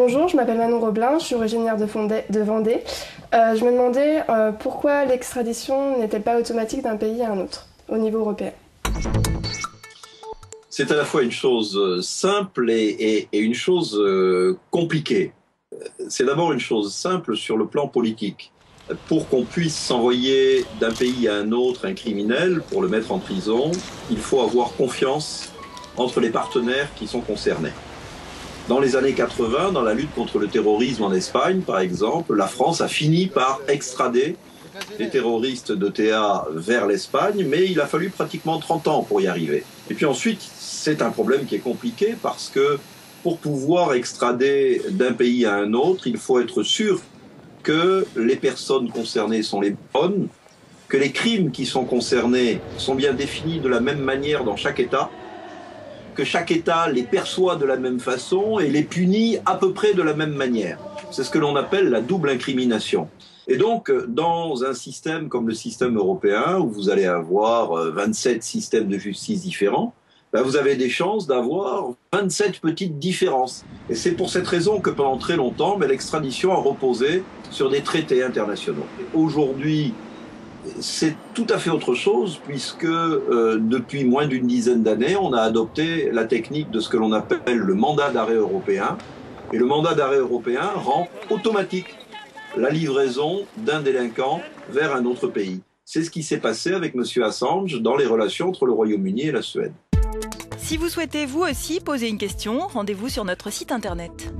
Bonjour, je m'appelle Manon Roblin, je suis originaire de Vendée. Je me demandais pourquoi l'extradition n'est-elle pas automatique d'un pays à un autre, au niveau européen? C'est à la fois une chose simple et une chose compliquée. C'est d'abord une chose simple sur le plan politique. Pour qu'on puisse s'envoyer d'un pays à un autre un criminel, pour le mettre en prison, il faut avoir confiance entre les partenaires qui sont concernés. Dans les années 80, dans la lutte contre le terrorisme en Espagne, par exemple, la France a fini par extrader les terroristes d'ETA vers l'Espagne, mais il a fallu pratiquement 30 ans pour y arriver. Et puis ensuite, c'est un problème qui est compliqué parce que pour pouvoir extrader d'un pays à un autre, il faut être sûr que les personnes concernées sont les bonnes, que les crimes qui sont concernés sont bien définis de la même manière dans chaque État, que chaque État les perçoit de la même façon et les punit à peu près de la même manière. C'est ce que l'on appelle la double incrimination. Et donc, dans un système comme le système européen, où vous allez avoir 27 systèmes de justice différents, vous avez des chances d'avoir 27 petites différences. Et c'est pour cette raison que pendant très longtemps, l'extradition a reposé sur des traités internationaux. Aujourd'hui, c'est tout à fait autre chose puisque depuis moins d'une dizaine d'années, on a adopté la technique de ce que l'on appelle le mandat d'arrêt européen. Et le mandat d'arrêt européen rend automatique la livraison d'un délinquant vers un autre pays. C'est ce qui s'est passé avec M. Assange dans les relations entre le Royaume-Uni et la Suède. Si vous souhaitez vous aussi poser une question, rendez-vous sur notre site internet.